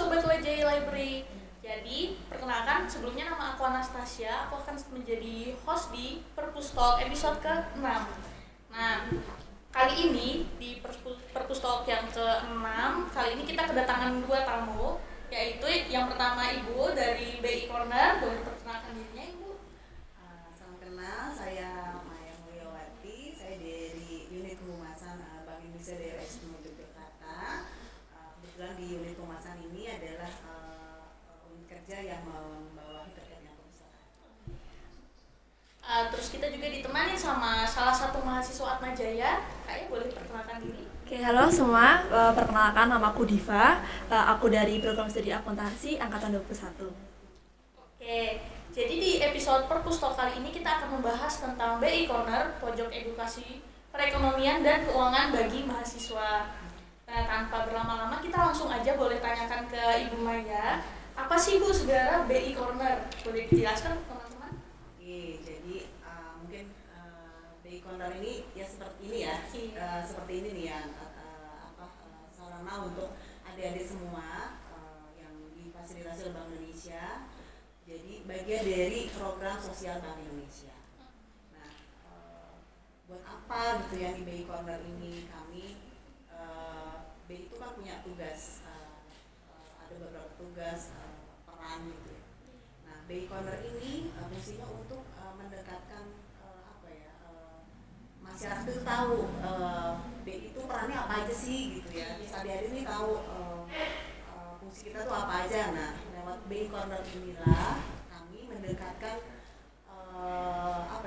Sobat WJ Library. Jadi, perkenalkan sebelumnya nama aku Anastasia. Aku akan menjadi host di Perpus Talk episode ke-6. Nah, kali ini di Perpus Talk yang ke-6, kali ini kita kedatangan dua tamu, yaitu yang pertama Ibu dari BI Corner. Boleh perkenalkan dirinya, Ibu? Salam kenal, saya Maya Mulyawati. Saya dari unit Humasan Bank Indonesia daerah Istimewa Yogyakarta. Kebetulan di unit Humasan ini adalah unit kerja yang membawahi terkait dengan perpustakaan. Terus kita juga ditemani sama salah satu mahasiswa Atmajaya. Kayaknya boleh perkenalkan diri. Oke, halo semua. Perkenalkan, nama aku Diva. Aku dari program studi akuntansi angkatan 21. Oke, jadi di episode Perpus Talk kali ini kita akan membahas tentang BI Corner, pojok edukasi perekonomian dan keuangan bagi mahasiswa. Nah, tanpa berlama-lama kita langsung aja boleh tanyakan ke Ibu Maya, apa sih Bu sebenarnya BI Corner? Boleh dijelaskan teman-teman? Oke, jadi mungkin BI Corner ini ya seperti ini ya, seperti ini nih yang sarana untuk adik-adik semua yang difasilitasi oleh Bank Indonesia. Jadi bagian dari program sosial Bank Indonesia. Nah, buat apa gitu ya di BI Corner ini kami BI itu kan punya tugas, ada beberapa tugas, peran gitu ya. Nah, BI Corner ini fungsinya untuk mendekatkan masyarakat itu tahu BI itu perannya apa aja sih gitu ya. Terus adik-adik ini tahu fungsi kita tuh apa aja. Nah, lewat BI Corner inilah kami mendekatkan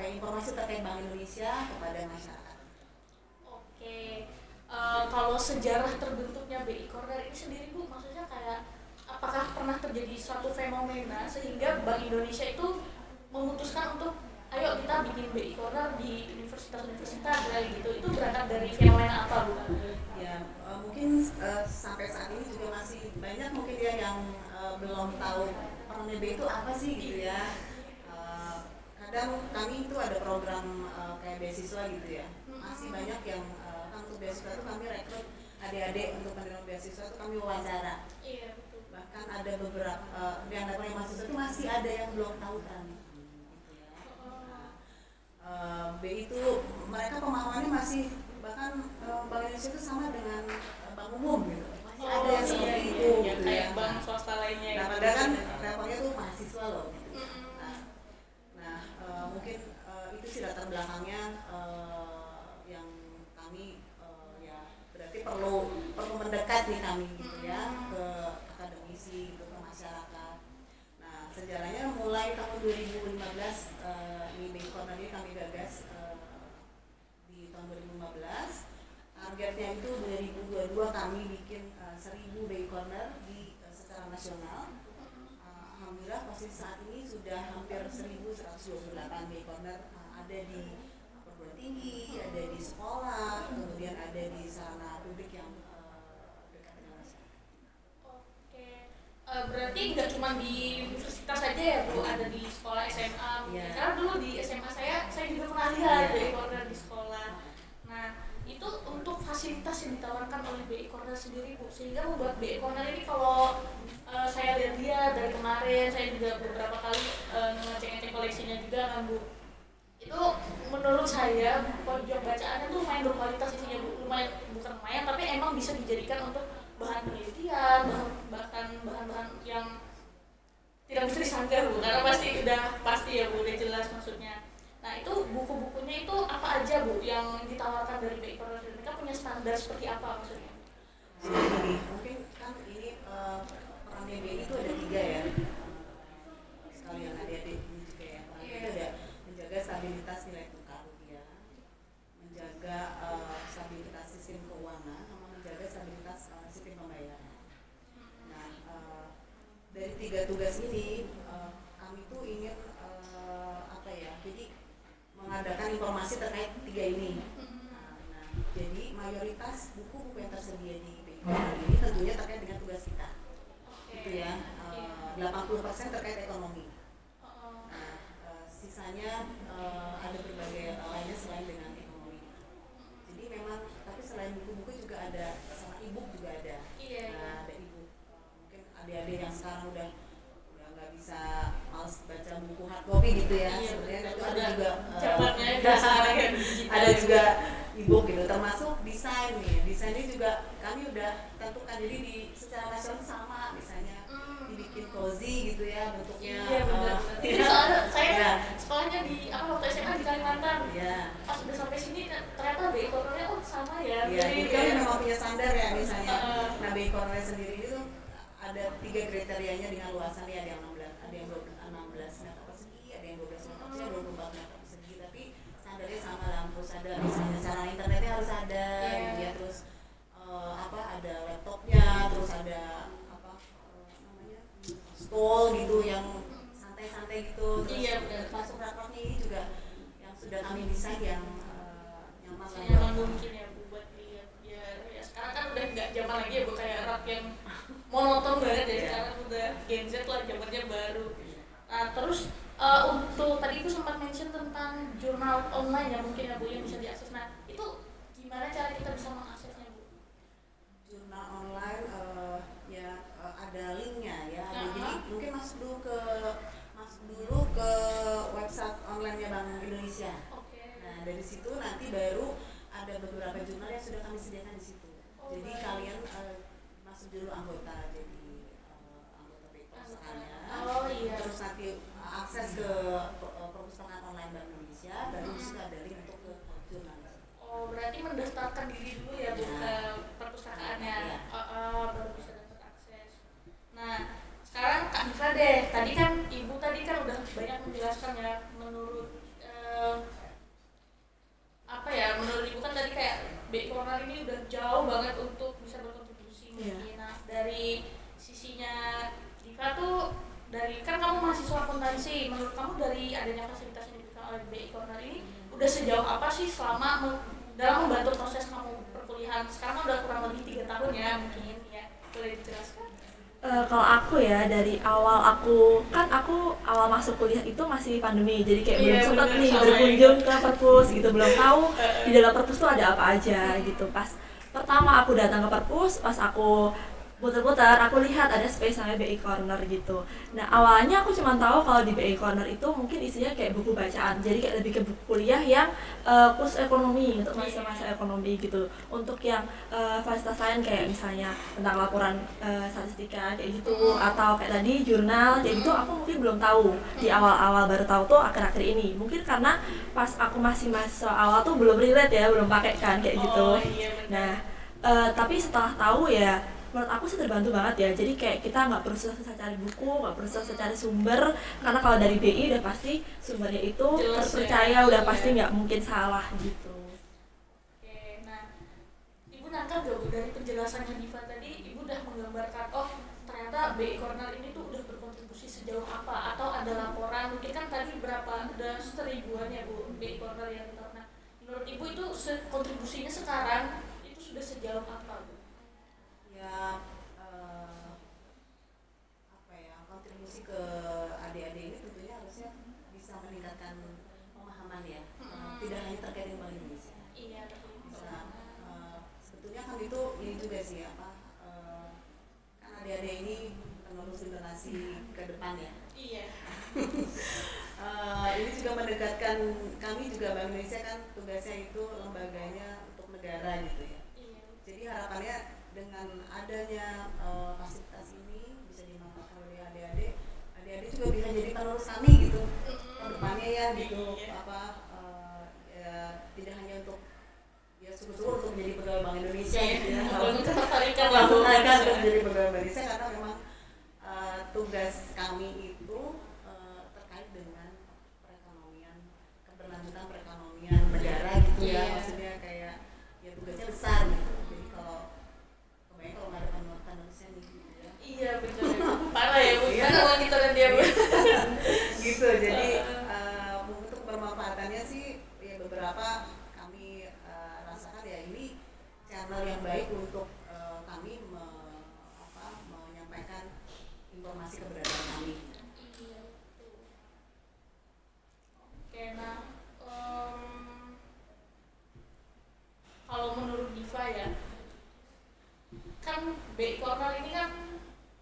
informasi terkait Bank Indonesia kepada masyarakat. Oke, kalau sejarah terbentuknya BI Corner ini sendiri Bu, maksudnya kayak apakah pernah terjadi suatu fenomena sehingga Bank Indonesia itu memutuskan untuk ayo kita bikin BI Corner di universitas-universitas kayak gitu. Itu berangkat dari fenomena apa Bu? Ya, mungkin sampai saat ini juga masih banyak mungkin ya yang belum tahu peran BI itu apa sih gitu ya. Kadang kami itu ada program kayak beasiswa gitu ya. Masih banyak yang untuk beasiswa itu kami rekrut adik-adik untuk penerima beasiswa itu kami wawancara. Iya, betul. Bahkan ada beberapa yang dapat mahasiswa itu masih ada yang belum tahu kan. Gitu ya. BI itu mereka pemahamannya masih bahkan Bank Indonesia itu sama dengan bank umum gitu. Masih ada yang seperti itu ya, gitu kayak ya. bank swasta lainnya. Nah, padahal kan levelnya tuh mahasiswa loh. Gitu. Mungkin itu sih latar belakangnya yang kami ya berarti perlu mendekat nih kami gitu ya ke akademisi gitu, ke masyarakat. Nah, sejarahnya mulai tahun 2015 ini BI Corner ini kami gagas di tahun 2015. Targetnya itu 2022 kami bikin 1000 BI Corner secara nasional. Alhamdulillah posisi saat ini sudah hampir 1128 BI Corner ada di perguruan tinggi, ada di sekolah, kemudian ada di sarana publik yang dekat dengan masyarakat. Oke, berarti nggak cuma di universitas saja ya Bu, ada di sekolah SMA. Yeah. Karena dulu di SMA saya juga pernah lihat BI Corner di sekolah. Nah, itu untuk fasilitas yang ditawarkan oleh BI Corner sendiri Bu, sehingga membuat BI Corner ini kalau saya lihat dari kemarin, saya juga beberapa kali ngecek-ngecek koleksinya juga kan Bu. Itu menurut saya pojok bacaannya tuh lumayan berkualitas isinya Bu, bukan lumayan tapi emang bisa dijadikan untuk bahan penelitian, bahkan bahan-bahan yang tidak bisa disanggah Bu, karena pasti ya Bu, udah jelas maksudnya. Nah, itu buku-bukunya itu apa aja Bu yang ditawarkan dari BI Corner? Mereka punya standar seperti apa maksudnya? Jadi mungkin kan ini peran BI itu ada 3 ya. Sekalian adik-adik ini juga ya. Peran BI itu ada menjaga stabilitas nilai tukar rupiah, menjaga stabilitas sistem keuangan, sama menjaga stabilitas sistem pembayaran. Nah, dari 3 tugas ini kami tuh ingin jadi mengadakan informasi terkait 3 ini. Nah, jadi mayoritas buku-buku yang tersedia di BI Corner ini tentunya terkait dengan tugas kita. Gitu ya. 80% terkait ekonomi. Nah, sisanya ada berbagai lainnya selain dengan ekonomi. Jadi memang tapi selain buku-buku juga ada sama e-book juga ada. Nah, ada e-book. Mungkin ada juga zamannya udah sekarang ya ada juga e-book gitu, termasuk desain nih. Desainnya juga kami udah tentukan, jadi di secara nasional sama, misalnya dibikin cozy gitu ya bentuknya. iya benar. Itu soalnya saya ya. sekolahnya di waktu SMA di Kalimantan. Ya. Pas udah sampai sini ternyata BI Cornernya sama ya. Jadi kami memang punya standar ya, misalnya. Nah, BI Corner sendiri itu ada 3 kriterianya dengan luasannya, ada yang 16, ada yang 16 meter persegi, ada yang 12 meter persegi, ada 24 meter persegi, tapi standarnya sama lah, harus ada misalnya sarana internetnya harus ada, gitu ya, terus ada laptopnya, terus ada namanya stol gitu yang santai-santai gitu, terus masuk rakotnya ini juga yang sudah kami desain yang nyaman mungkin ya Bu buat dilihat ya sekarang kan udah nggak zaman lagi ya Bu kayak rak yang monoton banget ya, sekarang udah Gen Z lah, zamannya baru. Nah terus untuk tadi Ibu sempat mention tentang jurnal online ya mungkin ya Bu yang bisa diakses. Nah itu gimana cara kita bisa mengaksesnya Bu? Jurnal online ada linknya ya. Jadi mungkin masuk dulu ke website online-nya Bank Indonesia. Nah dari situ nanti baru ada beberapa jurnal yang sudah kami sediakan di situ. Jadi kalian masuk dulu anggota, jadi anggota perpustakaannya. Terus nanti akses ke perpustakaan online Bank Indonesia, baru di situ ada link untuk ke jurnal. Oh berarti mendaftarkan diri dulu ya Bu ke perpustakaannya, baru bisa dapat akses. Nah sekarang Kak Diva deh, tadi kan Ibu udah banyak menjelaskan ya menurut menurut Ibu kan tadi kayak BI Corner ini udah jauh banget untuk bisa berkontribusi mungkin. Nah dari sisinya Diva tuh, dari kan kamu mahasiswa akuntansi, menurut kamu dari adanya fasilitas yang diberikan oleh BI Corner ini udah sejauh apa sih selama dalam membantu proses kamu perkuliahan? Sekarang udah kurang lebih 3 tahun ya mungkin ya, boleh dijelaskan? Kalau aku ya, dari awal aku awal masuk kuliah itu masih pandemi, jadi kayak belum sempat nih berkunjung ke perpus gitu, belum tahu di dalam perpus tuh ada apa aja gitu. Pas pertama aku datang ke perpus, pas aku putar-putar, aku lihat ada space namanya BI Corner gitu. Nah awalnya aku cuma tahu kalau di BI Corner itu mungkin isinya kayak buku bacaan, jadi kayak lebih ke buku kuliah yang khusus ekonomi, untuk masa-masa ekonomi gitu. Untuk yang fasilitas lain kayak misalnya tentang laporan statistika kayak gitu, atau kayak tadi jurnal kayak gitu, aku mungkin belum tahu. Di awal-awal baru tahu tuh akhir-akhir ini, mungkin karena pas aku masih mahasiswa awal tuh belum relate ya, belum pakai kan kayak gitu. Nah tapi setelah tahu ya, menurut aku sih terbantu banget ya. Jadi kayak kita nggak perlu susah cari buku, nggak perlu susah cari sumber, karena kalau dari BI udah pasti sumbernya itu terpercaya, udah pasti nggak mungkin salah gitu. Oke, nah Ibu nangkap gak Bu dari penjelasannya Diva tadi, Ibu udah menggambarkan ternyata BI Corner ini tuh udah berkontribusi sejauh apa, atau ada laporan mungkin kan tadi berapa, udah 1000-an ya Bu BI Corner yang kita. Nah menurut Ibu itu kontribusinya sekarang itu sudah sejauh apa Bu? Ya kontribusi ke adik-adik ini tentunya harusnya bisa meningkatkan pemahaman ya, tidak hanya terkait dengan Bank Indonesia. Iya, bisa sebetulnya kan itu ini juga sih kan adik-adik ini penerus generasi ke depan ya. Iya. Ini juga mendekatkan kami juga, Bank Indonesia kan tugasnya itu lembaganya untuk negara gitu ya. Iya. Jadi harapannya dengan adanya fasilitas ini bisa dimanfaatkan oleh adik-adik juga bisa jadi penerus kami gitu ke depannya ya gitu. Tidak hanya untuk syukur-syukur untuk menjadi pegawai Bank Indonesia gitu ya, untuk menjadi pegawai Bank Indonesia, karena memang tugas kami itu terkait dengan perekonomian, keberlanjutan perekonomian negara gitu ya. Maksudnya kayak ya tugasnya besar gitu. Jadi kalau nggak ada penulisnya gitu ya. Iya betul ya. Parah ya Bu, karena wanita dan dia Bu. Gitu, jadi untuk bermanfaatannya sih ya beberapa kami rasakan ya ini channel yang baik untuk kami menyampaikan informasi keberadaan kami. Iya betul. Oke, nah kalau menurut Diva ya, kan BI Corner ini kan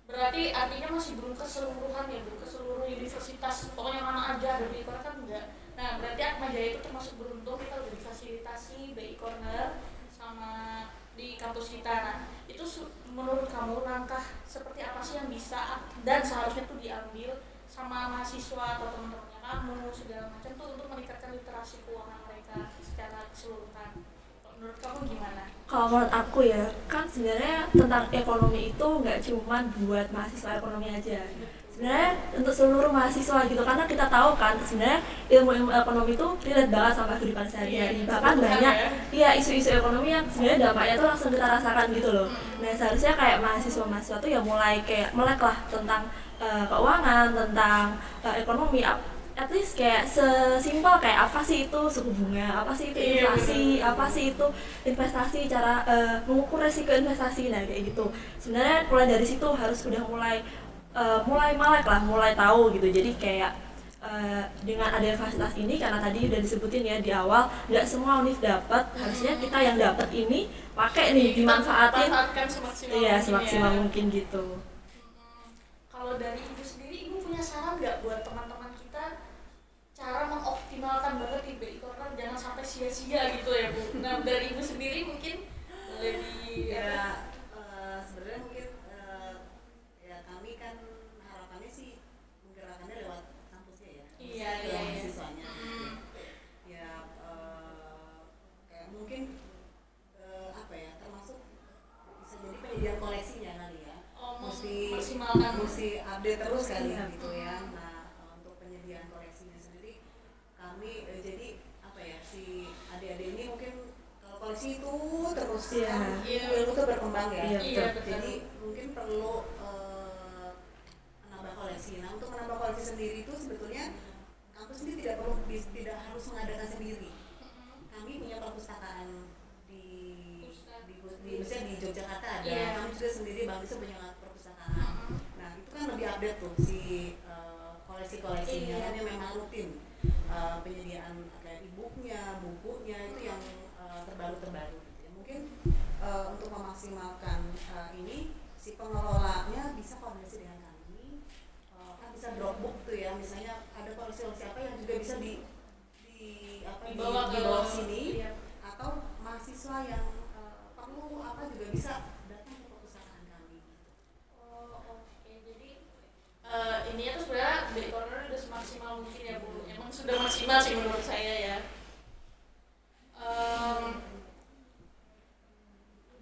berarti artinya masih belum keseluruhan ya Bu, ke seluruh universitas, pokoknya mana aja ada BI Corner kan enggak. Nah berarti Atma Jaya itu termasuk beruntung, kita udah difasilitasi BI Corner sama di kampus kita. Nah, itu menurut kamu langkah seperti apa sih yang bisa dan seharusnya tuh diambil sama mahasiswa atau teman-temannya kamu segala macam tuh untuk meningkatkan literasi keuangan mereka secara keseluruhan? Menurut kamu gimana? Kalau menurut aku ya, kan sebenarnya tentang ekonomi itu nggak cuma buat mahasiswa ekonomi aja. Sebenarnya untuk seluruh mahasiswa gitu, karena kita tahu kan sebenarnya ilmu ekonomi itu relate banget sama kehidupan sehari-hari. Bahkan banyak isu-isu ekonomi yang sebenarnya dampaknya tuh langsung kita rasakan gitu loh. Nah, seharusnya kayak mahasiswa-mahasiswa tuh ya mulai kayak melek lah tentang keuangan, tentang ekonomi, at least kayak sesimpel kayak apa sih itu suku bunga, apa sih itu inflasi, apa sih itu investasi, cara mengukur resiko investasi. Nah kayak gitu. Sebenarnya mulai dari situ harus udah mulai melek lah, mulai tahu gitu. Jadi kayak dengan adanya fasilitas ini, karena tadi udah disebutin ya di awal, nggak semua univ dapat, harusnya kita yang dapat ini pakai nih, dimanfaatin semaksimal mungkin gitu. Kalau dari ibu sendiri, ibu punya saran nggak buat teman-teman kita cara mengoptimalkan banget di BI Corner jangan sampai sia-sia gitu ya Bu? Nah dari ibu sendiri mungkin lebih sebenarnya mungkin ya kami kan harapannya sih menggerakkannya lewat kampusnya ya, mahasiswanya. Ya kayak mungkin apa ya, termasuk bisa jadi penyediaan koleksinya kali ya. Mesti update terus kali gitu ya. Nah untuk penyediaan koleksinya sendiri kami jadi apa ya, si adik-adik ini mungkin kalau koleksi itu terus kan ilmu itu berkembang ya. Jadi mungkin perlu menambah koleksi. Nah untuk menambah koleksi sendiri itu sebetulnya kampus ini tidak harus mengadakan sendiri. Kami punya perpustakaan misalnya di Yogyakarta ada, kami juga sendiri Bang Disa punya perpustakaan. Nah itu kan lebih update tuh si koleksi-koleksinya, kan yang memang rutin penyediaan kayak e-booknya, bukunya itu yang terbaru gitu ya. Mungkin untuk memaksimalkan ini si pengelolanya bisa koordinasi dengan kami, kan bisa dropbook tuh ya, misalnya ada koleksi-koleksi apa yang juga bisa dibawa sini, atau mahasiswa yang perlu apa juga bisa datang ke perpustakaan kami. Oke. Jadi ini tuh sebenarnya BI Corner udah semaksimal mungkin ya Bu. Emang sudah maksimal sih menurut saya ya.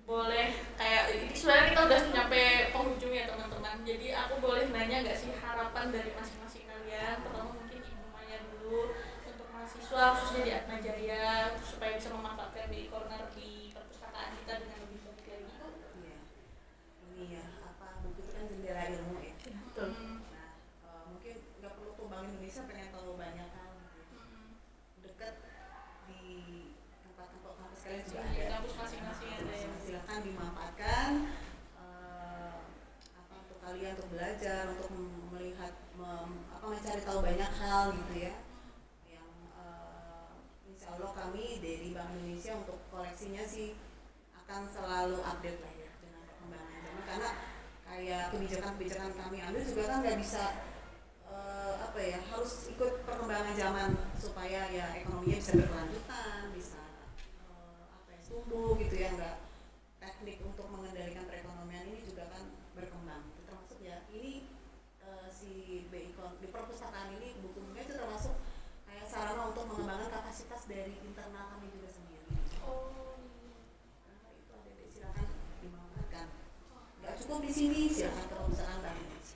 Boleh kayak ini sebenarnya kita udah nyampe penghujung ya teman-teman. Jadi aku boleh nanya nggak sih harapan dari masing-masing kalian? Pertama mungkin Ibu Maya dulu untuk mahasiswa khususnya di Atma Jaya supaya bisa memanfaatkan BI Corner di perpustakaan kita dengan lebih baik lagi. Iya. Ini ya apa, buku itu kan jendela ilmu ya. Betul. Nah mungkin nggak perlu tuh Bank Indonesia pengen tahu banyak hal gitu. Dekat di tempat-tempat kampus kalian juga ada. Kampus masing-masing ada ya. Silakan dimanfaatkan untuk kalian untuk belajar, untuk melihat mencari tahu banyak hal gitu ya. Yang insya Allah kami dari Bank Indonesia untuk koleksinya sih akan selalu update lah ya dengan perkembangan zaman, karena kayak kebijakan kami ambil juga kan nggak bisa harus ikut perkembangan zaman supaya ya ekonominya bisa berkelanjutan, bisa tumbuh gitu ya. Nggak, teknik untuk mengendalikan perekonomian ini juga kan berkembang, termasuk ya ini si BI di perpustakaan ini bukunya itu termasuk kayak sarana untuk mengembangkan kapasitas dari internal kami juga sendiri. Itu ada, silakan dimanfaatkan. Nggak cukup di sini, silakan ke perpustakaan Bank Indonesia.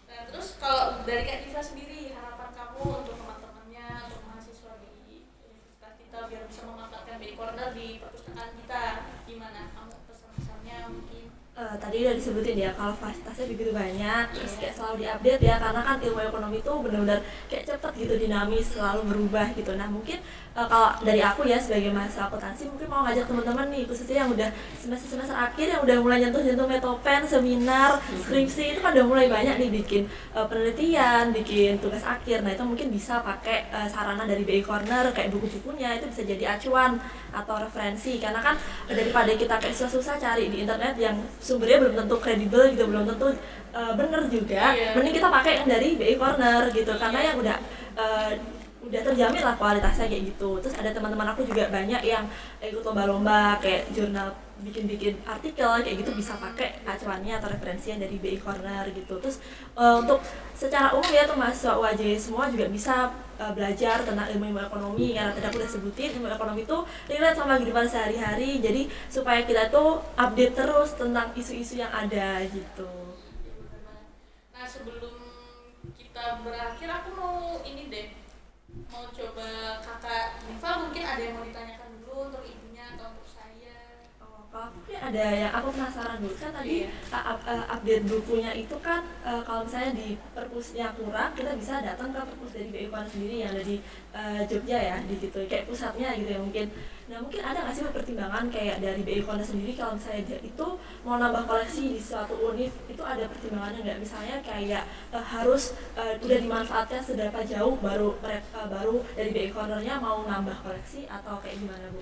Nah terus kalau dari Kak Diva sendiri, harapan kamu untuk teman-temannya, untuk mahasiswa di universitas kita biar bisa memanfaatkan BI Corner di perpustakaan kita, gimana? Kamu pesan-pesannya mungkin? Tadi udah disebutin ya kalau fasilitasnya begitu banyak, terus kayak selalu diupdate ya, karena kan ilmu ekonomi itu benar-benar kayak cepet gitu, dinamis, selalu berubah gitu. Nah mungkin kalau dari aku ya sebagai mahasiswa akuntansi mungkin mau ngajak teman-teman nih, khususnya yang udah semester akhir, yang udah mulai nyentuh metopen, seminar, skripsi, itu kan udah mulai banyak nih bikin penelitian, bikin tugas akhir. Nah itu mungkin bisa pakai sarana dari BI Corner, kayak buku-bukunya itu bisa jadi acuan atau referensi, karena kan daripada kita kayak susah-susah cari di internet yang sumbernya belum tentu kredibel gitu, belum tentu bener juga, mending kita pakai yang dari BI Corner gitu, karena yang udah udah terjamin lah kualitasnya kayak gitu. Terus ada teman-teman aku juga banyak yang ikut lomba-lomba kayak jurnal, bikin artikel kayak gitu, bisa pakai acuannya atau referensinya dari BI Corner gitu. Terus untuk secara umum ya tuh mahasiswa UAJ semua juga bisa belajar tentang ilmu ekonomi, karena tadi aku udah sebutin ilmu ekonomi itu relate sama kehidupan sehari-hari, jadi supaya kita tuh update terus tentang isu-isu yang ada gitu. Nah sebelum kita berakhir aku mau ini deh, mau coba kakak Diva mungkin ada yang mau ditanyakan dulu untuk ibunya atau untuk saya. Kalau aku ada yang aku penasaran dulu kan tadi update bukunya itu kan kalau misalnya di perpusnya kurang, kita bisa datang ke perpus dari BI Corner sendiri yang ada di Jogja ya, di gitu kayak pusatnya gitu ya mungkin. Nah mungkin ada nggak sih pertimbangan kayak dari BI Corner sendiri kalau misalnya dia itu mau nambah koleksi di suatu univ, itu ada pertimbangannya nggak, misalnya kayak harus udah dimanfaatkan seberapa jauh baru baru dari BI Cornernya mau nambah koleksi atau kayak gimana Bu?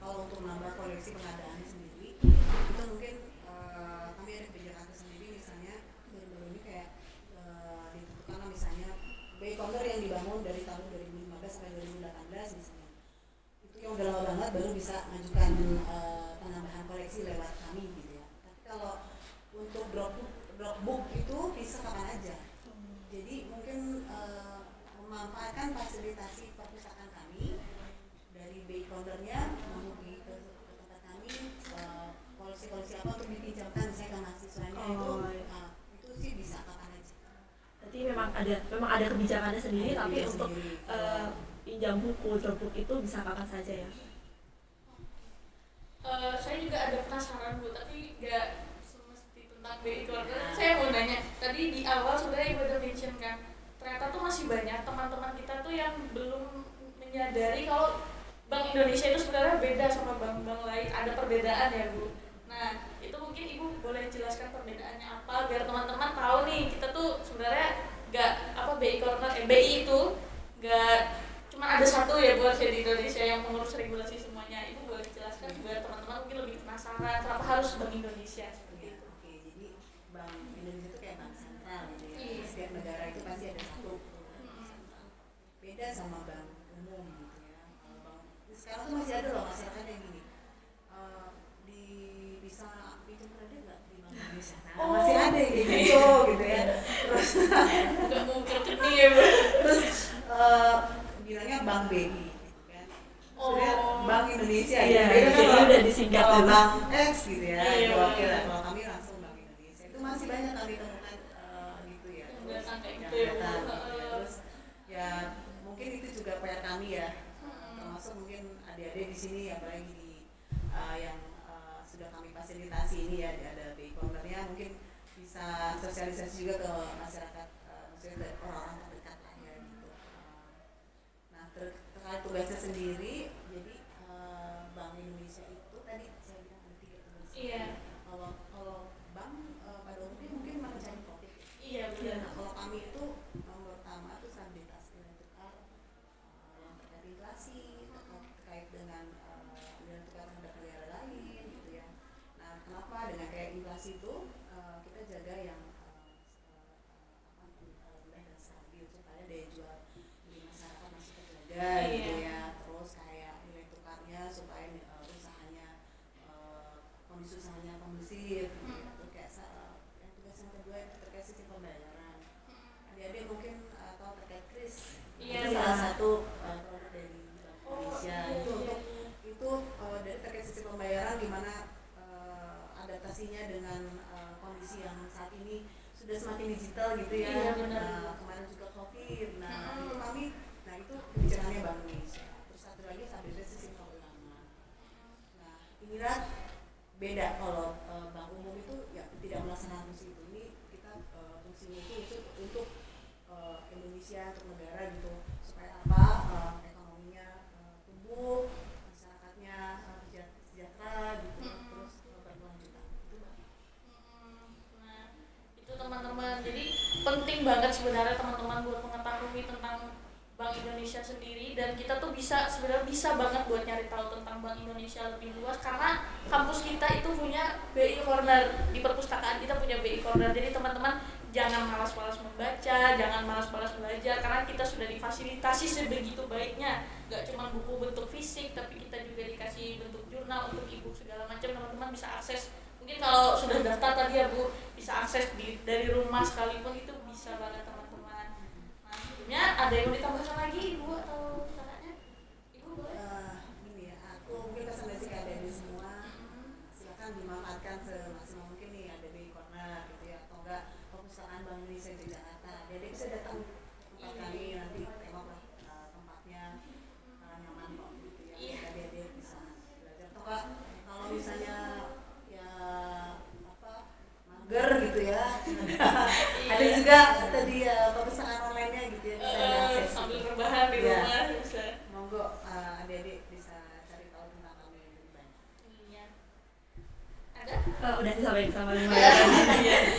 Kalau untuk menambah koleksi pengadaannya sendiri itu mungkin kami ada kebijakan sendiri, misalnya baru-baru ini kayak ditentukan misalnya BI Corner yang dibangun dari tahun 2015 sampai 2018 misalnya, itu yang udah lama banget baru bisa mengajukan penambahan koleksi lewat kami gitu ya. Tapi kalau untuk dropbook itu bisa kapan aja, jadi mungkin memanfaatkan fasilitasi perpustakaan kami dari BI Cornernya menghubungi ke tempat kami koleksi-koleksi apa untuk dipinjamkan misalnya ke mahasiswanya. Itu sih bisa kapan aja. Berarti memang ada kebijakannya sendiri, tapi untuk pinjam buku, dropbook itu bisa kapan saja ya? Saya juga ada penasaran Bu, tapi nggak semesti tentang BI Corner. Saya mau nanya, tadi di awal sebenarnya Ibu udah mention kan, ternyata tuh masih banyak teman-teman kita tuh yang belum menyadari kalau Bank Indonesia itu sebenarnya beda sama bank-bank lain, ada perbedaan ya Bu. Nah itu mungkin Ibu boleh jelaskan perbedaannya apa biar teman-teman tahu nih, kita tuh sebenarnya nggak BI Corner, BI itu nggak cuma ada satu ya Bu di Indonesia yang mengurus regulasi semuanya. Ibu boleh jelaskan biar teman-teman mungkin lebih penasaran kenapa harus Bank Indonesia seperti itu. Oke, jadi Bank Indonesia itu kayak bank sentral gitu ya. Setiap negara itu pasti ada satu bank sentral. Beda sama bank umum gitu ya. Sekarang tuh masih ada loh masyarakat yang gini, bisa pinjam kredit nggak di Bank Indonesia? Nah, masih ada yang gitu ya. Terus nggak mau nih ya Bu. Terus bilangnya Bank BI gitu kan. Sebenarnya Bank Indonesia ya. Beda kan kalau udah disingkat kalau dulu. Bank X gitu ya. Iya, Oke lah, kalau kami langsung Bank Indonesia. Itu masih banyak kami temukan gitu ya. Terus kayak yang gitu ya Bu. datang, gitu ya. Terus ya mungkin itu juga PR kami ya. Termasuk mungkin adik-adik di sini apalagi di yang sudah kami fasilitasi ini ya, ada BI Cornernya, mungkin bisa sosialisasi juga ke masyarakat, maksudnya orang-orang terdekat lah ya gitu. Nah terkait tugasnya sendiri, jadi Bank Indonesia itu tadi saya bilang ada 3 tugas. Iya. Kalau bank pada umumnya mungkin mencari profit. Iya benar. Nah kalau kami itu nomor pertama itu stabilitas nilai tukar yang terkait inflasi, terkait dengan nilai tukar terhadap negara lain gitu ya. Nah kenapa dengan kayak inflasi itu kita jaga yang rendah dan stabil supaya daya jual beli masyarakat masih terjaga gitu ya. Terus kayak nilai tukarnya supaya usahanya kondisi usahanya kondusif gitu ya. Terus kayak yang tugas yang kedua itu terkait sistem pembayaran. Adik-adik mungkin tahu terkait kris. Iya, Itu salah satu produk dari Bank Indonesia. Itu dari terkait sistem pembayaran gimana adaptasinya dengan kondisi yang saat ini sudah semakin digital gitu ya. Iya, benar. Kemarin juga COVID. Itu kami, itu kebijakannya Bank Indonesia. Terus satu lagi stabilitas sistem keuangan. Nah inilah beda kalau bank umum itu ya tidak melaksanakan fungsi itu. Ini kita fungsinya itu untuk Indonesia, untuk negara gitu, supaya ekonominya tumbuh, masyarakatnya sejahtera gitu, terus berkelanjutan gitu Mbak. Nah itu teman-teman, jadi penting banget sebenarnya teman-teman buat mengetahui tentang Bank Indonesia sendiri, dan kita tuh sebenarnya bisa banget buat nyari tahu tentang Bank Indonesia lebih luas karena kampus kita itu punya BI Corner, di perpustakaan kita punya BI Corner. Jadi teman-teman jangan malas-malas membaca, jangan malas-malas belajar, karena kita sudah difasilitasi sebegitu baiknya. Gak cuma buku bentuk fisik, tapi kita juga dikasih bentuk jurnal, untuk e-book segala macam. Teman-teman bisa akses, mungkin kalau sudah daftar tadi ya Bu, bisa akses dari rumah sekalipun, itu bisa banget teman-teman. Nah, sebelumnya ada yang mau ditambahkan lagi Ibu atau kakaknya? Ibu boleh? Gini ya, aku mungkin pesan dari adik-adik semua, silakan dimanfaatkan semaksimal mungkin nih, ada BI Corner gitu ya, atau enggak perpustakaan Bank Indonesia di Jakarta. Adik-adik bisa datang tempat kami, nanti tengoklah tempatnya nyaman kok gitu ya. Adik-adik bisa belajar. Atau enggak kalau misalnya ya apa mager gitu ya, ada juga tadi ya perpustakaan online-nya gitu ya, bisa diakses. Sambil rebahan di rumah bisa. Monggo adik-adik bisa cari tahu tentang kami yang lebih banyak. Iya. Ada? Udah disampaikan sama Maya.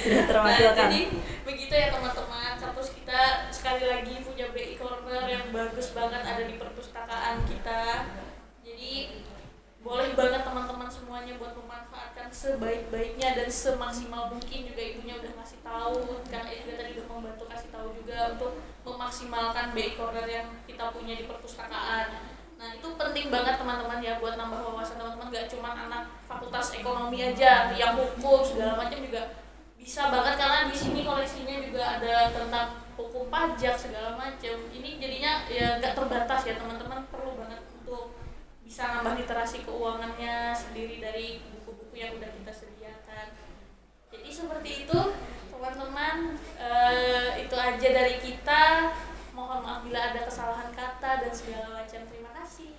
Sudah terwakilkan. Nah, jadi begitu ya teman-teman, kampus kita sekali lagi punya BI Corner yang bagus banget ada di perpustakaan kita. Jadi boleh banget teman-teman semuanya buat memanfaatkan sebaik-baiknya dan semaksimal mungkin. Juga ibunya udah ngasih tahu, karena juga tadi udah membantu kasih tahu juga untuk memaksimalkan BI Corner yang kita punya di perpustakaan. Nah, itu penting banget teman-teman ya, buat nambah wawasan teman-teman. Gak cuma anak fakultas ekonomi aja, yang hukum segala macam juga bisa banget, karena di sini koleksinya juga ada tentang hukum pajak segala macam. Ini jadinya ya gak terbatas ya teman-teman, perlu banget untuk bisa nambah literasi keuangannya sendiri dari buku-buku yang udah kita sediakan. Jadi seperti itu teman-teman, itu aja dari kita. Mohon maaf bila ada kesalahan kata dan segala macam. Terima kasih.